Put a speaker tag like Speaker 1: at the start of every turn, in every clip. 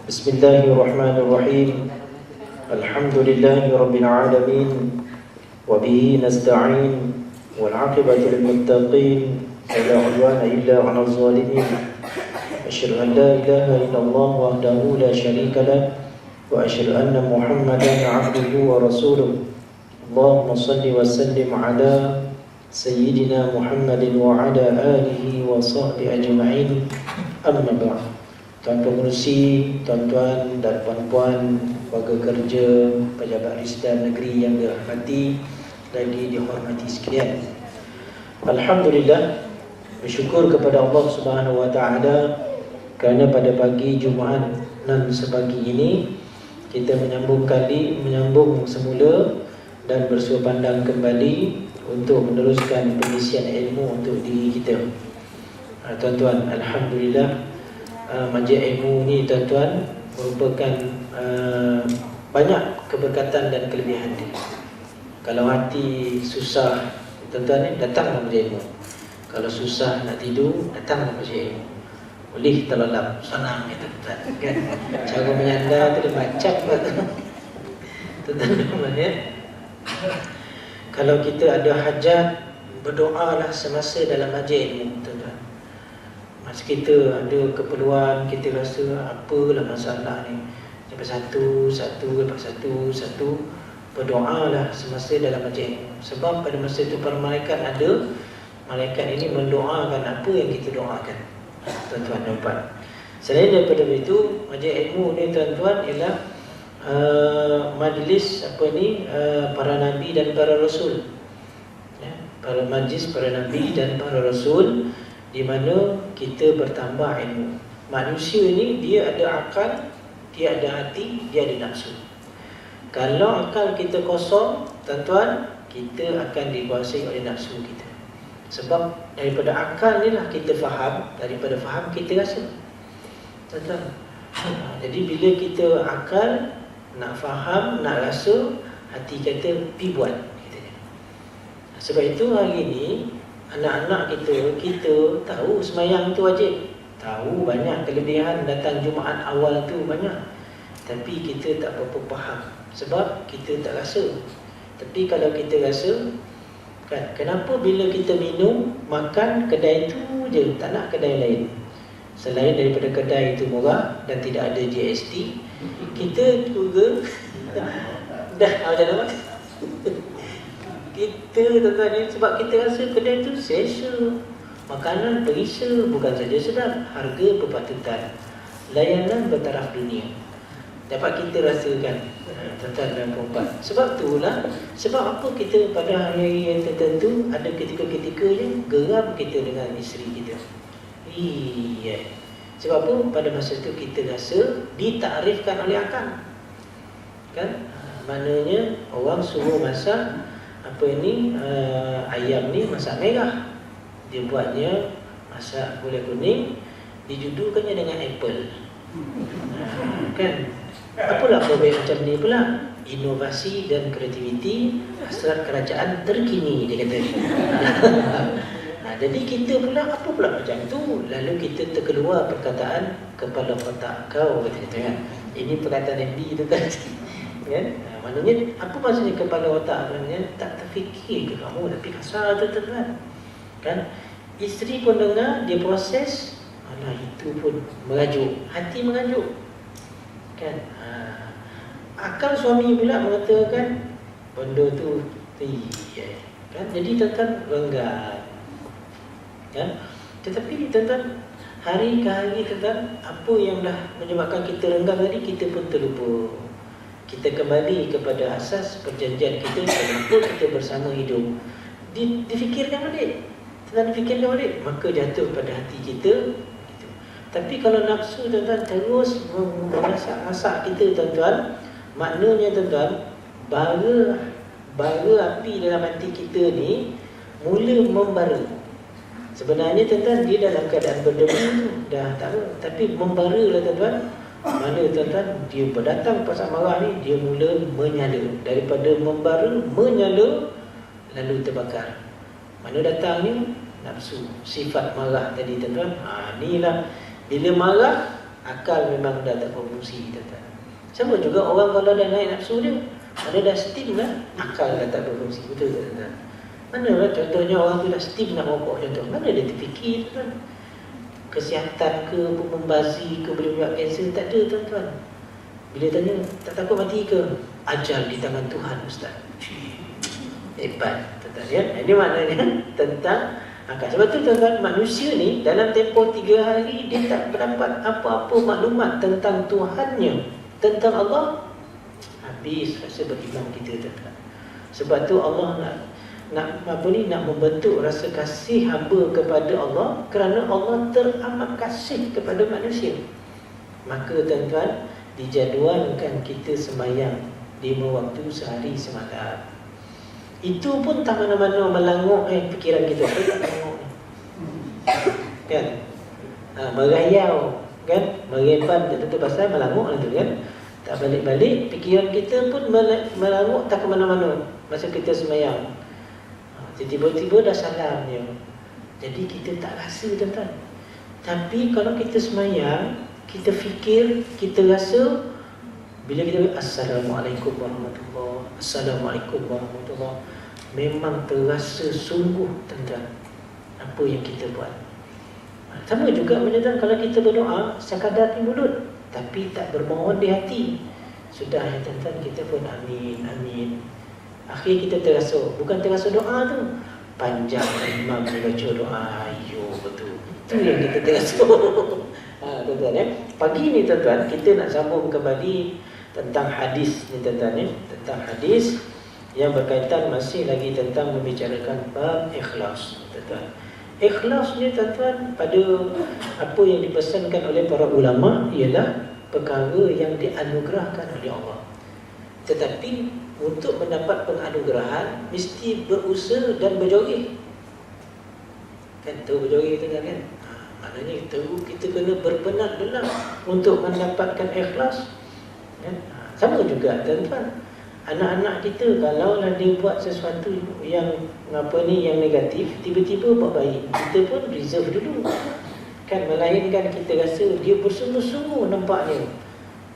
Speaker 1: Bismillahirrahmanirrahim. Alhamdulillahirabbil alamin. Wa bihi nasta'in. Wal 'aqibatu lil muttaqin. La 'udwana illa 'alal zalimin. Asyhadu an la ilaha illallah wahdahu la syarika lah wa asyhadu anna Muhammadan 'abduhu wa rasuluh. Allahumma shalli wa sallim 'ala sayyidina Muhammadin wa 'ala alihi wa sahbihi ajma'in. Amma ba'd. Tuan-tuan pengerusi, tuan-tuan dan puan-puan, warga kerja, pejabat Risdam negeri yang dirahmati lagi dihormati sekalian. Alhamdulillah, bersyukur kepada Allah Subhanahu wa taala kerana pada pagi Jumaat nan sepagi ini kita menyambung semula dan bersua pandang kembali untuk meneruskan pengisian ilmu untuk diri kita. Tuan-tuan, alhamdulillah, majlis ilmu ni tuan-tuan merupakan banyak keberkatan dan kelebihan dia. Kalau hati susah, tuan-tuan ni datang majlis ilmu. Kalau susah nak tidur, datang majlis ilmu. Boleh terlelap, senang ya tuan-tuan kan? Cara menyandar tu dia macam tuan-tuan ya. Kalau kita ada hajat, berdoalah semasa dalam majlis ilmu tuan-tuan. Masa kita ada keperluan, kita rasa apalah masalah ni, lepas satu, berdoalah semasa dalam majlis. Sebab pada masa itu para malaikat ada, malaikat ini mendoakan apa yang kita doakan. Tuan-tuan nampak. Selain daripada itu, majlis ilmu ni tuan-tuan ialah majlis para nabi dan para rasul. Ya, para majlis para nabi dan para rasul, di mana kita bertambah ilmu. Manusia ni dia ada akal, dia ada hati, dia ada nafsu. Kalau akal kita kosong, tuan-tuan, kita akan dikuasai oleh nafsu kita. Sebab daripada akal ni lah kita faham, daripada faham kita rasa. Tuan-tuan, jadi bila kita akal, nak faham, nak rasa, hati kita pergi buat. Sebab itu hari ini anak-anak kita tahu semayang tu wajib, tahu banyak kelebihan datang Jumaat awal tu banyak, tapi kita tak berapa faham sebab kita tak rasa. Tapi kalau kita rasa kan, kenapa bila kita minum, makan kedai tu je, tak nak kedai lain selain daripada kedai itu murah dan tidak ada GST, kita juga dah macam mana kita tuan-tuan ni, sebab kita rasa kedai tu selesa, makanan perisa, bukan saja sedap, harga berpatutan, layanan bertaraf dunia. Dapat kita rasakan tuan-tuan dan puan-puan. Sebab itulah, sebab apa kita pada hari yang tertentu ada ketika-ketika je geram kita dengan isteri kita. Iya. Sebab apa? Pada masa itu kita rasa ditakrifkan oleh akal. Kan? Maknanya orang suruh masak ayam ni masak merah, dia buatnya masak gulai kuning, dijudukannya dengan apple. Kan? Apalah probek macam ni pula? Inovasi dan kreativiti hasrat kerajaan terkini, dia kata. Jadi kita pula apa pula macam tu? Lalu kita terkeluar perkataan kepala otak kau, kata kan. Ini perkataan MD tu kan. Kan? Maknanya apa maksudnya kepala otak? Maknanya tak terfikir ke kamu, tapi kasar tu tuan-tuan. Kan? Isteri pun dengar, dia proses, alah itu pun merajuk, hati merajuk. Kan? Akal suami pula mengatakan benda tu kan? Jadi tuan-tuan renggan. Kan? Tetapi tuan-tuan, hari ke hari tuan-tuan, apa yang dah menyebabkan kita renggang tadi, kita pun terlupa. Kita kembali kepada asas perjanjian kita, kenapa kita bersama hidup. Difikirkan balik. Setelah difikirkan balik, maka jatuh pada hati kita. Tapi kalau nafsu tuan-tuan terus memasak kita tuan-tuan, maknanya tuan-tuan, bara api dalam hati kita ni mula membara. Sebenarnya tuan-tuan, dia dalam keadaan berdebu dah tahu, tapi membara lah tuan-tuan. Mana tuan-tuan, dia berdatang pasal marah ni, dia mula menyala. Daripada membara, menyala, lalu terbakar. Mana datangnya? Nafsu, sifat marah tadi tuan-tuan. Inilah, bila marah, Akal memang dah tak berfungsi, tuan-tuan. Sama juga orang kalau dah naik nafsu dia, ada dah steam lah, akal dah tak berfungsi. Betul tak, tuan-tuan? Mana lah contohnya orang tu dah steam nak rokok contoh, mana dia terfikir, tuan-tuan? Kesihatan ke, membazir ke, boleh buat kanser, tak ada, tuan-tuan. Bila tanya, tak takut mati ke? Ajal di tangan Tuhan, Ustaz. Hebat, tuan-tuan ya. Ini maknanya tentang akal. Sebab tu tuan-tuan, manusia ni dalam tempoh 3 hari dia tak mendapat apa-apa maklumat tentang Tuhannya, tentang Allah. Habis rasa beriman kita, tuan-tuan. Sebab tu Allah nak membentuk rasa kasih hamba kepada Allah, kerana Allah teramat kasih kepada manusia. Maka tuan-tuan, dijadualkan kita sembahyang 5 waktu sehari semalam. Itu pun tak mana-mana melanguk fikiran kita. Apa tak melanguk ni? Kan? Merayau, kan? Merepan tentu pasal melanguk tu kan? Tak balik-balik, fikiran kita pun melanguk tak ke mana-mana masa kita sembahyang. Tiba-tiba dah salam dia. Jadi kita tak rasa, tuan-tuan. Tapi kalau kita sembahyang, kita fikir, kita rasa, bila kita Assalamualaikum warahmatullahi, Assalamualaikum warahmatullahi, memang terasa sungguh, tuan-tuan, apa yang kita buat. Sama juga tuan-tuan, kalau kita berdoa sekadar di mulut tapi tak bermohon di hati, sudah ya tuan-tuan, kita pun amin, amin. Akhir kita terasa, bukan terasa doa tu, panjang imam membaca doa, ayo betul. Itu yang kita terasa. Tuan-tuan ya. Pagi ni tuan-tuan, kita nak sambung kembali tentang hadis ni, tuan-tuan ya. Tentang hadis yang berkaitan masih lagi tentang membicarakan bab ikhlas, tuan-tuan. Ikhlas ni, tuan-tuan, pada apa yang dipesankan oleh para ulama ialah perkara yang dianugerahkan oleh Allah. Tetapi untuk mendapat penganugerahan mesti berusaha dan berjogih. Kan tahu berjogih, tuan-tuan kan? Maknanya kita kena berbenat dalam untuk mendapatkan ikhlas. Sama juga, tuan-tuan, anak-anak kita kalau dia buat sesuatu yang yang negatif, tiba-tiba buat baik, kita pun reserve dulu. Kan, melainkan kita rasa dia bersungguh-sungguh nampaknya,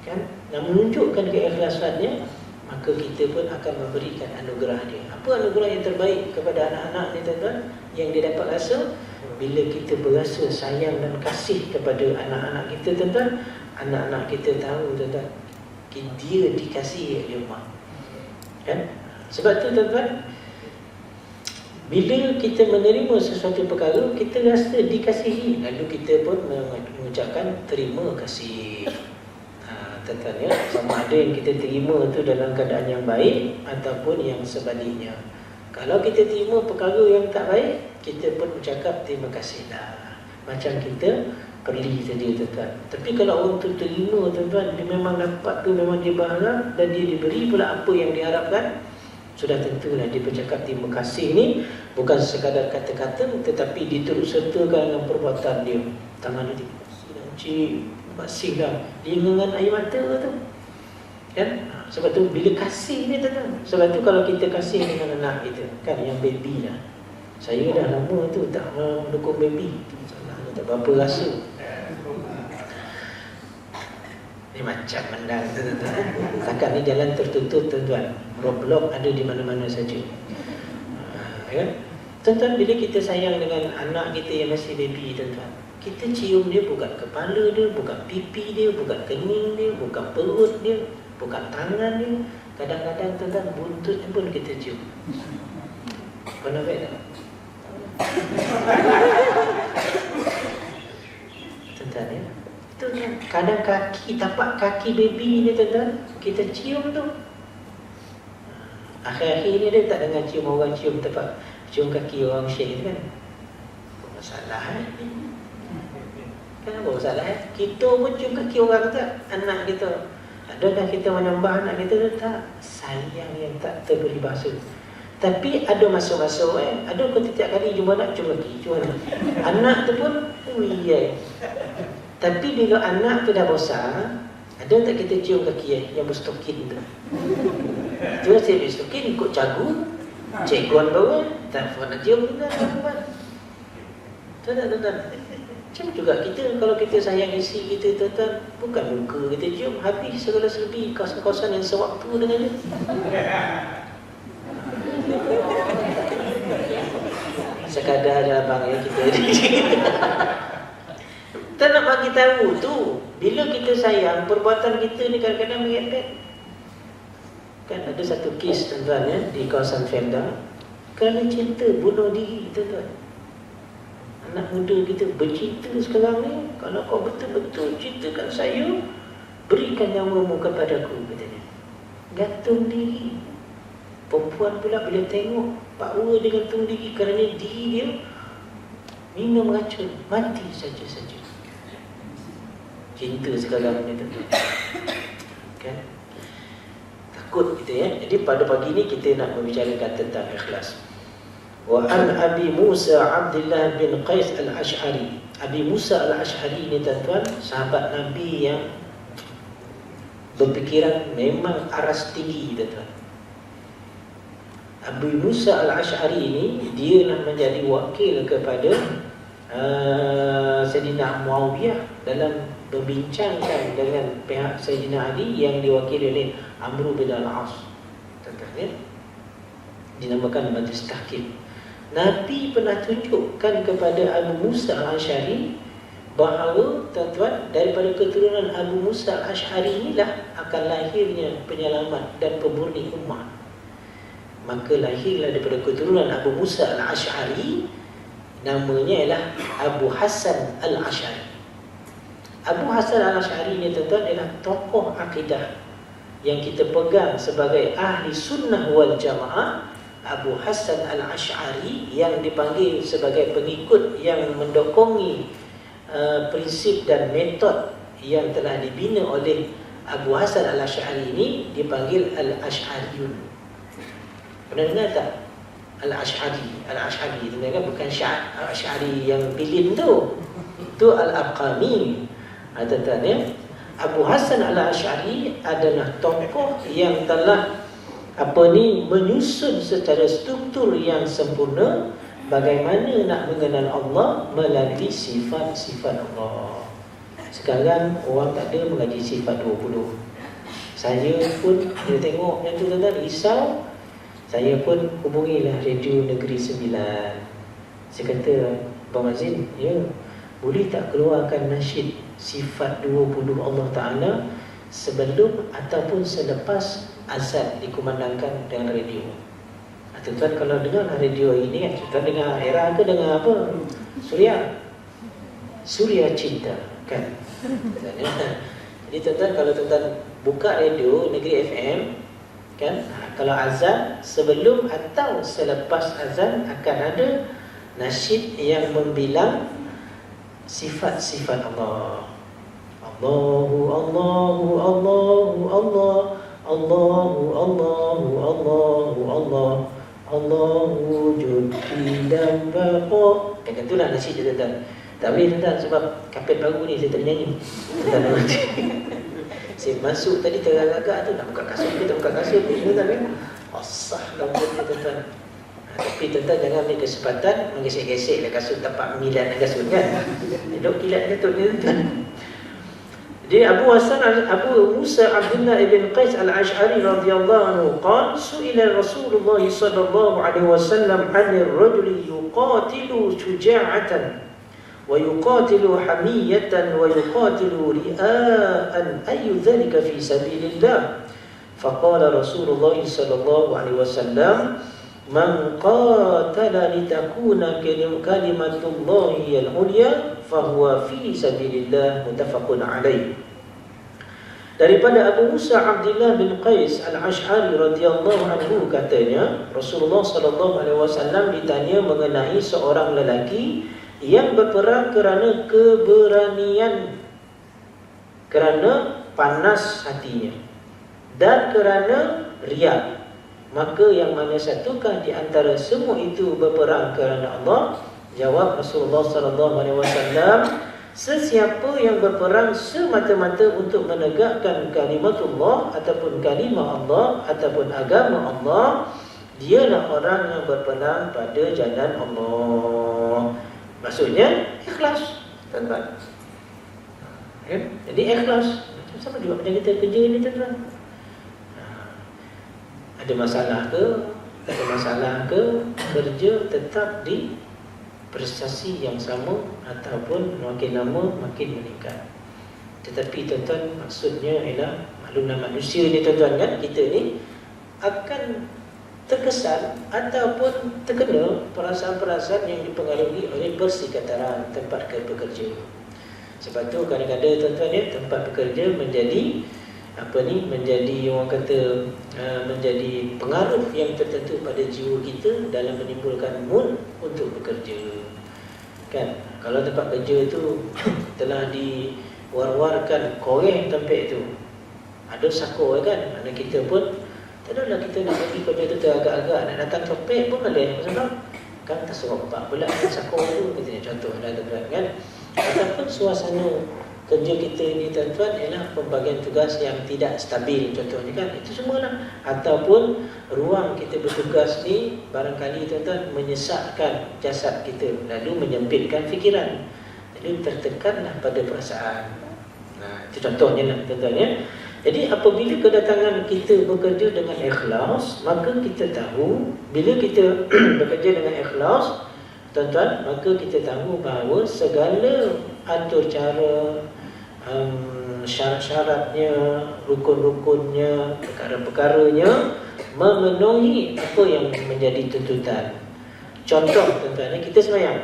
Speaker 1: kan, dan menunjukkan keikhlasannya, maka kita pun akan memberikan anugerah dia. Apa anugerah yang terbaik kepada anak-anak ni, tuan-tuan, yang dia dapat rasa? Bila kita berasa sayang dan kasih kepada anak-anak kita, tuan-tuan, anak-anak kita tahu, tuan-tuan, dia dikasihi oleh Allah. Kan? Sebab tu, tuan-tuan, bila kita menerima sesuatu perkara, kita rasa dikasihi, lalu kita pun mengucapkan terima kasih. Tuan-tuan ya, sama ada yang kita terima tu dalam keadaan yang baik ataupun yang sebaliknya. Kalau kita terima perkara yang tak baik, kita pun ucapkan terima kasihlah, macam kita perli saja, tuan-tuan. Tapi kalau orang tu terima, tuan-tuan, dia memang dapat tu, memang dia berharap dan dia diberi pula apa yang diharapkan, sudah tentulah dia bercakap terima kasih ni bukan sekadar kata-kata, tetapi diturut sertakan dengan perbuatan dia. Tangan dia cik, masihlah, dia dengan air mata tu, kan? Sebab tu bila kasih ni, tuan-tuan, sebab tu kalau kita kasih dengan anak kita, kan, yang baby lah, saya dah lama tu tak mendukung baby, tak berapa rasa. Ni macam mendang, tuan-tuan. Setakat ni jalan tertutup, tuan-tuan, blok-blok ada di mana-mana saja. Kan? Tuan-tuan, bila kita sayang dengan anak kita yang masih baby, tuan-tuan, kita cium dia bukan kepala dia, bukan pipi dia, bukan kening dia, bukan perut dia, bukan tangan dia. Kadang-kadang, tuan-tuan, buntutnya pun kita cium. Pernah baik tak? Tuan-tuan ya, itu kan, kadang tapak kaki baby ni, tuan-tuan, kita cium tu. Akhir-akhir ni dia tak dengar cium orang cium tapak, cium kaki orang syekh kan. Apa masalah kan, apa masalah kita pun cium kaki orang tak, anak kita. Adakah kita menyembah anak kita? Tak. Sayang yang tak terberi bahasa. Tapi ada masuk-masuk ada kau setiap kali jumpa anak cium kaki, cium anak tu pun Tapi bila anak tu dah besar, ada tak kita cium kaki yang berstokin tu? Itu saya berstokin ikut cagu, cegon bawah, tak pernah cium juga, tuan-tuan. Tu tak, tuan-tuan? Macam juga kita, kalau kita sayang isteri kita, tuan-tuan, bukan muka kita cium, habis segala serbi kawasan-kawasan yang sewaktu dengan dia. Sekadar ada abang ya kita. Kita nak bagi tahu tu, bila kita sayang, perbuatan kita ni kadang-kadang merepek. Kan ada satu kes tuan-tuan ya, di kawasan Felda, kerana cinta bunuh diri tuan-tuan. Anak muda kita bercinta sekarang ni, kalau kau betul-betul cintakan saya, berikan nyawamu kepadaku, katanya. Gantung diri. Perempuan pula bila tengok pakwa dia gantung diri kerana diri dia minum racun, mati saja-saja. Cinta sekarang ni tuan-tuan. Kan? Takut kita ya. Jadi pada pagi ni kita nak membicarakan tentang ikhlas. Wa an Abi Musa Abdullah bin Qais al-Ash'ari. Abi Musa al-Ash'ari ni tuan-tuan, sahabat Nabi yang berfikiran memang aras tinggi tuan-tuan. Abu Musa al-Ash'ari ini dia nak menjadi wakil kepada Sayyidina Muawiyah dalam berbincangkan dengan pihak Sayyidina Ali yang diwakili oleh Amr bin al-As. Tuan-tuan ya, dinamakan Majlis Tahkim. Nabi pernah tunjukkan kepada Abu Musa al-Ash'ari bahawa tuan-tuan, daripada keturunan Abu Musa al-Ash'ari inilah akan lahirnya penyelamat dan pemurni umat. Maka lahirlah daripada keturunan Abu Musa al-Ash'ari, namanya ialah Abu Hasan al-Ash'ari. Abu Hasan al-Ash'ari ni tuan-tuan ialah tokoh akidah yang kita pegang sebagai ahli sunnah wal jamaah. Abu Hasan al-Ash'ari yang dipanggil sebagai pengikut yang mendokongi prinsip dan metod yang telah dibina oleh Abu Hasan al-Ash'ari ini dipanggil al-Ash'ariyun. Pernah dengar tak? Al-Ash'ari. Al-Ash'ari itu kan bukan Al-Ash'ari yang bilin tu. Itu Al-Aqami. Tuan-tuan ya. Abu Hasan al-Ash'ari adalah tokoh yang telah menyusun secara struktur yang sempurna bagaimana nak mengenal Allah melalui sifat-sifat Allah. Sekarang orang tak ada mengaji sifat 20. Saya pun dia tengok yang tu tuan-tuan risau. Saya pun hubungilah Radio Negeri 9. Saya kata, Abang Azin, ya, boleh tak keluarkan nasyid sifat 20 Allah Ta'ala sebelum ataupun selepas azan dikumandangkan dengan radio. Tuan-tuan kalau dengar radio ini kan, tuan dengar Era ke dengar apa? Suria Cinta kan. Jadi tuan-tuan kalau tuan-tuan buka radio Negeri FM kan, kalau azan sebelum atau selepas azan akan ada nasyid yang membilang sifat-sifat Allah. Allahu Allahu Allahu Allah, Allahu Allahu Allahu Allah, Allahu Judi dan Baqa. Kan itulah nasyid dia tuan-tuan. Tak boleh tuan-tuan sebab kapet baru ni saya tak nyanyi. Tuan-tuan saya masuk tadi teragak-agak tu nak buka kasut ke tak buka kasut ni tuan-tuan kan. Asah lambutnya tuan-tuan. Tapi tuan-tuan jangan ambil kesempatan menggesek-gesek lah kasut tapak milan kasut kan. Duduk kilat jatuh ni tuan-tuan. Jadi Abu Musa Abdullah ibn Qais al-Ash'ari radhiyallahu anhu qala su'ila Rasulullah sallallahu alaihi wasallam 'anil rajuli yuqatilu syuja'atan wa yuqatilu hamiyatan wa yuqatilu ria'an ayu dhalika fi sabilillah. Faqala Rasulullah sallallahu alaihi wasallam man qatala litakuna kalimatullahi al-ulya fahuwa fi sabilillah, muttafaqun alaih. Daripada Abu Musa Abdullah bin Qais al-Ash'ari radhiyallahu anhu katanya, Rasulullah sallallahu alaihi wasallam ditanya mengenai seorang lelaki yang berperang kerana keberanian, kerana panas hatinya dan kerana riya. Maka yang mana satukah di antara semua itu berperang kerana Allah? Jawab Rasulullah sallallahu alaihi wasallam, sesiapa yang berperang semata-mata untuk menegakkan kalimatullah ataupun kalimah Allah ataupun agama Allah, dialah orang yang berperang pada jalan Allah. Maksudnya ikhlas. tuan-tuan. Ya? Jadi ikhlas. Sama juga macam kita kerja ni tuan-tuan. Ada masalah ke? Tak ada masalah ke? Kerja tetap di prestasi yang sama ataupun makin lama makin meningkat. Tetapi tuan-tuan, maksudnya ialah maklumlah manusia ni tuan-tuan kan, kita ni akan terkesan ataupun terkena perasaan-perasaan yang dipengaruhi oleh persekitaran tempat bekerja. Sebab tu kadang-kadang tuan-tuan ya, tempat bekerja menjadi menjadi orang kata menjadi pengaruh yang tertentu pada jiwa kita dalam menimbulkan mood untuk bekerja. Kan, kalau tempat kerja tu telah diwar-warkan koreng tempat tu, ada sakor kan, mana kita pun tak adalah kita nak pergi kerja tu agak-agak nak datang topik pun boleh. Sebab kan tak seropak pula kan sakor tu, katanya contoh dah tuan kan. Ataupun suasana kerja kita ni tuan-tuan ialah pembagian tugas yang tidak stabil contohnya kan, itu semualah. Ataupun ruang kita bertugas ni barangkali tuan-tuan menyesatkan jasad kita, lalu menyempitkan fikiran, jadi tertekanlah pada perasaan. Nah, itu contohnya lah tuan-tuan ya. Jadi apabila kedatangan kita bekerja dengan ikhlas, maka kita tahu bila kita bekerja dengan ikhlas tuan-tuan, maka kita tahu bahawa segala atur cara, syarat-syaratnya, rukun-rukunnya, perkara-perkaranya memenuhi apa yang menjadi tuntutan. Contoh tuan-tuan, kita sembahyang,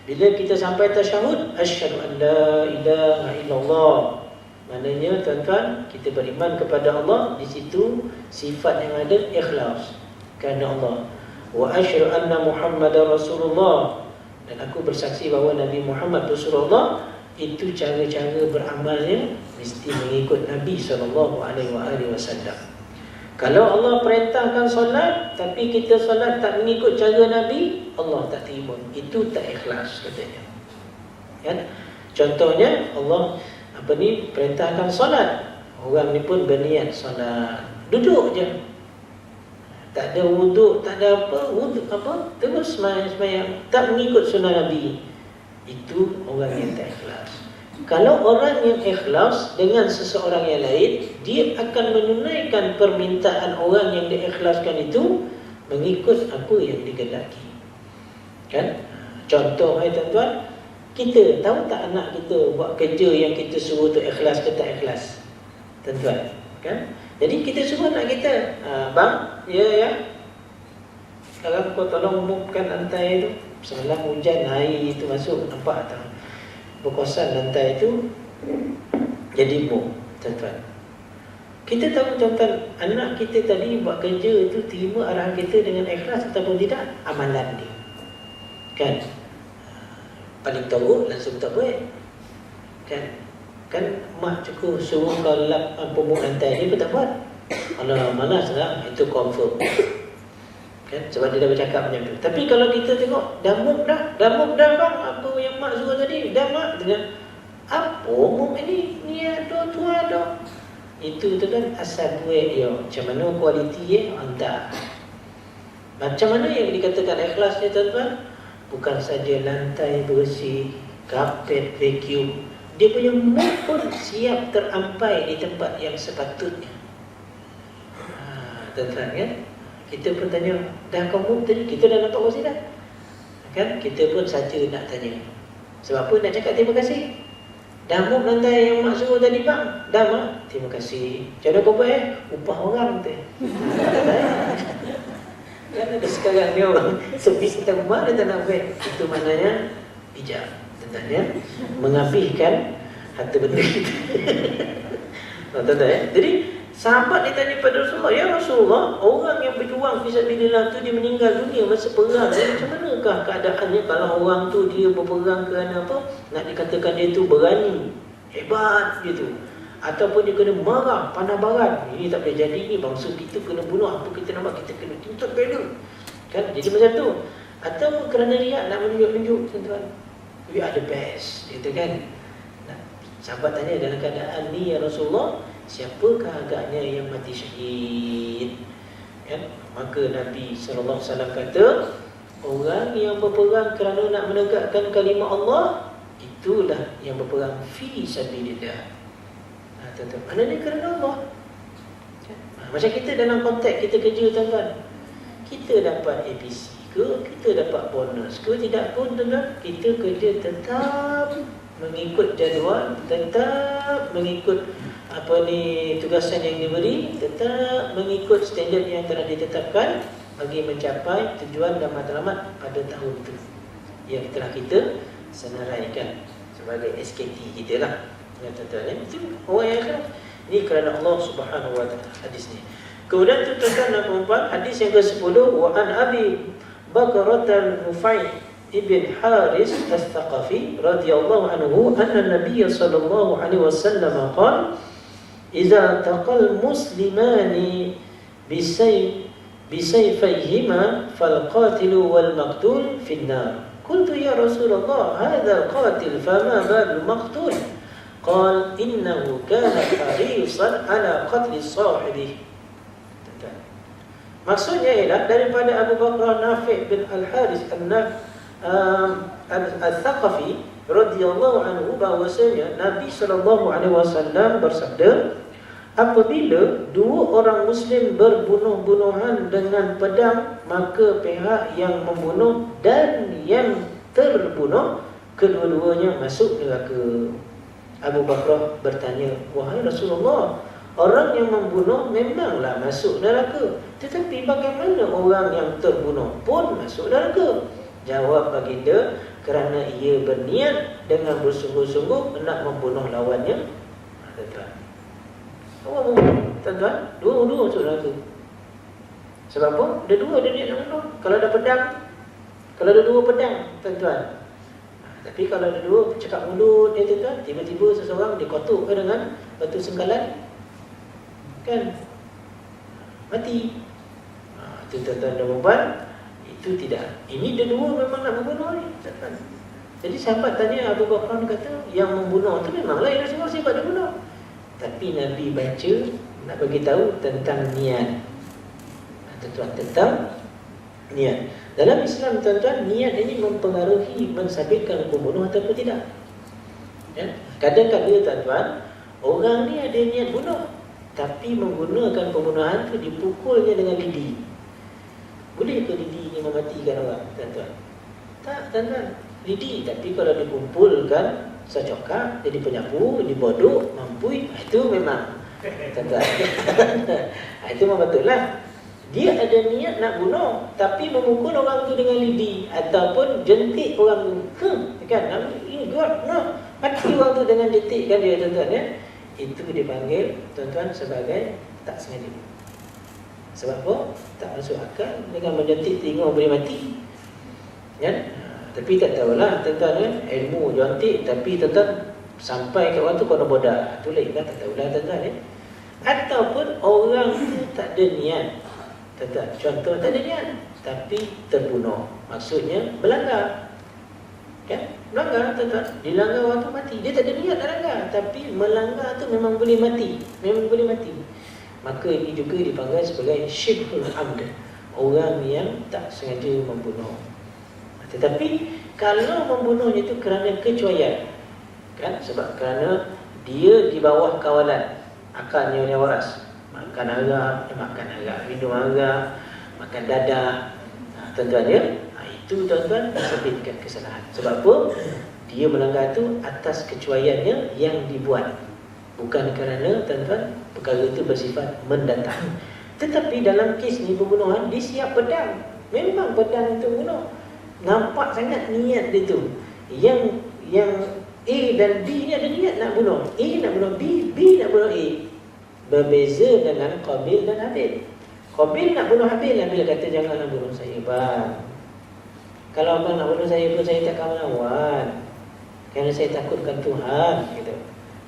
Speaker 1: bila kita sampai tasyahud, asyhadu an la ilaha illallah, maknanya tuan-tuan kita beriman kepada Allah. Di situ sifat yang ada ikhlas kerana Allah. Wa asyhadu anna Muhammadar Rasulullah, dan aku bersaksi bahawa Nabi Muhammad Rasulullah. Itu cara-cara beramalnya mesti mengikut Nabi SAW. Kalau Allah perintahkan solat tapi kita solat tak mengikut cara Nabi, Allah tak terima. Itu tak ikhlas katanya. Kan? Contohnya Allah perintahkan solat, orang ni pun berniat solat, duduk je, tak ada wuduk, tak ada terus sembahyang, tak mengikut sunnah Nabi. Itu orang yang tak ikhlas. Kalau orang yang ikhlas dengan seseorang yang lain, dia akan menunaikan permintaan orang yang diikhlaskan itu mengikut apa yang dikehendaki. Kan? Contoh tuan-tuan, kita tahu tak anak kita buat kerja yang kita suruh tu ikhlas ke tak ikhlas? Tuan-tuan, kan? Jadi kita suruh anak kita, bang, ya, sekarang kau tolong umumkan lantai tu. Semalam hujan, air itu masuk, nampak tak? Berkosan lantai itu jadi bom, tuan-tuan. Kita tahu tuan-tuan, anak kita tadi buat kerja itu terima arahan kita dengan ikhlas ataupun tidak, amalan dia. Kan? Paling teruk langsung tak buat. Kan mak cukup suruh kau lap pemuk lantai, dia pun tak buat. Alah, malas lah, itu confirm. Kan? Sebab dia dah bercakap macam tu. Tapi kalau kita tengok, dah mop dah bang, apa yang mak suruh tadi, dah mak, apa mop ini, ni ada, tu ada. Itu tu kan asal duit dia. Macam mana kualiti hantar. Macam mana yang dikatakan ikhlas ni tuan-tuan? Bukan saja lantai bersih, kapet vacuum, dia punya mop pun siap terampai di tempat yang sepatutnya. Tuan-tuan kan? Kita pun tanya, dah kau move tadi? Kita dah nampak kursi dah. Kan? Kita pun saja nak tanya. Sebab apa? Nak cakap terima kasih. Dah move lantai yang mak suruh tadi bang? Dah mak? Terima kasih. Macam mana kau buat upah orang tu. Kan ada sekarang ni orang servis kita rumah dia tak nak buat. Itu maknanya bijak. Tentang menghabiskan harta benda kita. Tuan-tuan Jadi sahabat dia tanya pada Rasulullah, ya Rasulullah, orang yang berjuang fisabilillah tu dia meninggal dunia masa perang, macam manakah keadaannya kalau orang tu dia berperang kerana apa? Nak dikatakan dia tu berani, hebat dia tu, ataupun dia kena marah, panah barat, ini tak boleh jadi, ni bangsa kita kena bunuh, apa kita nak buat, kita kena tuntut bela. Kan? Jadi macam tu. Atau kerana riak nak menunjuk-nunjuk, tuan-tuan, we are the best, gitu kan? Nah, sahabat tanya dalam keadaan ni ya Rasulullah, siapakah agaknya yang mati syahid? Kan? Maka Nabi SAW kata, orang yang berperang kerana nak menegakkan kalimah Allah,
Speaker 2: itulah yang berperang fi sabilillah. Tuan-tuan, maknanya kerana Allah. Macam kita dalam konteks kita kerja, tuan-tuan, kita dapat APC ke, kita dapat bonus ke, tidak pun, tuan-tuan, kita kerja tetap mengikut jadual, tetap mengikut tugasan yang diberi, tetap mengikut standard yang telah ditetapkan bagi mencapai tujuan dan matlamat pada tahun itu yang telah kita senaraikan sebagai SKT kita lah. Tuan-tuan, itu orang yang akan ini kerana Allah Subhanahu wa taala. Hadis ni. Kemudian tuan-tuan dan puan-puan, hadis yang ke-10, wa an Abi Bakrah al-Nufai ibn Haris al-Thaqafi radhiyallahu anhu anna Nabiy sallallahu alaihi wasallam qala idza taqal muslimani bisayfayhima fal qatil wal maqtul fi an-nar. Qultu ya Rasulullah hadha al-qatil fama bal al-maqtul? Qal innahu kana harisan ala qatl sahibihi. Maksudnya ialah daripada Abu Bakrah Nafi' bin Al-Haris Al-Thaqafi radhiyallahu anhu bahwasanya Nabi sallallahu alaihi wasallam bersabda, apabila dua orang muslim berbunuh-bunuhan dengan pedang, maka pihak yang membunuh dan yang terbunuh kedua-duanya masuk neraka. Abu Bakrah bertanya, wahai Rasulullah, orang yang membunuh memanglah masuk neraka, tetapi bagaimana orang yang terbunuh pun masuk neraka? Jawab baginda, kerana ia berniat dengan bersungguh-sungguh nak membunuh lawannya. Tuan-tuan, orang membunuh, tuan-tuan, dua-dua masuk neraka. Sebab apa? Dua-dua ada niat nak membunuh. Kalau ada pedang, kalau ada dua pedang, tuan-tuan. Tapi kalau ada dua cakap mulut dia, tuan-tuan, tiba-tiba seseorang dikotukkan dengan batu sengkalan, kan, mati. Itu tuan-tuan dan puan, itu tidak. Ini dua memang nak membunuh ni, tuan-tuan. Jadi sahabat tanya Abu Bakrah, kata yang membunuh tu memanglah ya Rasulullah, sebab dia bunuh. Tapi Nabi baca nak bagi tahu tentang niat. Tuan-tuan, tentang niat. Dalam Islam, tuan-tuan, niat ini mempengaruhi mensabitkan pembunuh ataupun tidak. Ya? Kadang-kadang, tuan-tuan, orang ni ada niat bunuh, tapi menggunakan pembunuhan itu dipukulnya dengan lidi. Boleh ke lidi ini mematikan orang, tuan-tuan? Tak, tuan-tuan. Lidi, tapi kalau dikumpulkan secokak, jadi penyapu, dibodok, mampui, itu memang, tuan-tuan. Itu memang betul lah. Dia ada niat nak bunuh, tapi memukul orang tu dengan lidi ataupun jentik orang tu, kan? Ini God, no. Mati orang tu dengan jentik, kan dia, tuan-tuan, ya? Itu dipanggil, tuan-tuan, sebagai tak sengaja. Sebab apa? Tak masuk akal dengan menjentik telinga boleh mati, kan? Tapi tak tahulah, tuan-tuan, ya? Ilmu jontik, tapi tuan-tuan sampai ke orang tu kena bodak, tu lain kan? Tak tahulah, tuan-tuan, ya? Ataupun orang tu tak ada niat, tuan-tuan, contoh tak ada niat tapi terbunuh, maksudnya melanggar, kan? Melanggar, tuan-tuan, dilanggar orang tu mati. Dia tak ada niat nak langgar, tapi melanggar tu memang boleh mati, memang boleh mati. Maka ini juga dipanggil sebagai syibhul amd, orang yang tak sengaja membunuh. Tetapi kalau membunuhnya itu kerana kecuaian, kan? Sebab kerana dia di bawah kawalan akan nyonya waras, makan arak, minum arak, makan dadah, tuan-tuan, ya? Itu, tuan-tuan, disebutkan kesalahan. Sebab apa? Dia melanggar itu atas kecuaiannya yang dibuat, bukan kerana, tuan-tuan, perkara itu bersifat mendatang. Tetapi dalam kes ni pembunuhan, dia siap pedang. Memang pedang itu bunuh. Nampak sangat niat dia tu. Yang A dan B ni ada niat nak bunuh. A nak bunuh B, B nak bunuh A. Berbeza dengan Qabil dan Habil. Qabil nak bunuh Habil, Habil kata janganlah bunuh saya, bang. Kalau abang nak bunuh saya pun saya takkan melawan, kerana saya takutkan Tuhan, gitu.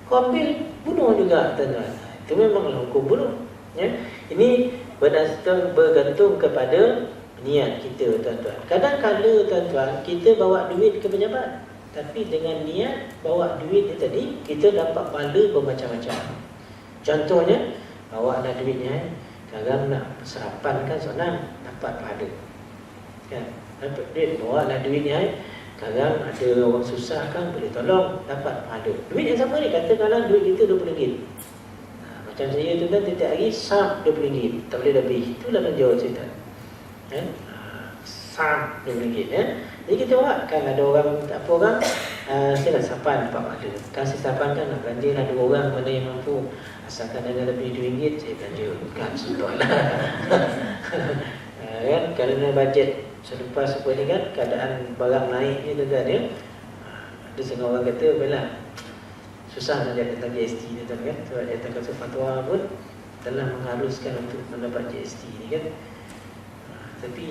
Speaker 2: Qabil bunuh juga, tuan-tuan. Itu memanglah hukum bunuh, ya. Ini bergantung kepada niat kita, tuan-tuan. Kadang-kadang, tuan-tuan, kita bawa duit ke pejabat, tapi dengan niat bawa duit itu tadi, kita dapat pahala bermacam-macam. Contohnya, bawa lah duitnya, kadang nak sarapan kan senang, dapat pahala, kan? Dapat duit, bawa lah duitnya, Sekarang ada orang susah kan, boleh tolong, dapat pahala. Duit yang sama ni, katakanlah duit kita RM20. Macam saya tu kan, tiap hari sab RM20, tak boleh lebih. Itulah tanggungjawab cerita. Sab RM20. Jadi kita buatkan, ada orang, tak apa orang, saya nak sapan dapat pahala. Kasih sapan kan, nak belanja lah 2 orang mana yang mampu. Asalkan ada lebih RM2, saya belanja. Bukan, contoh lah. Kan, kerana bajet selepas apa ni kan, keadaan barang naik ni tuan-tuan ya. Ada setengah orang kata, baiklah, susah nak jadi tentang GST ni tuan kan. Sebab dia kata fatwa pun telah mengharuskan untuk mendapat GST ni kan. Tapi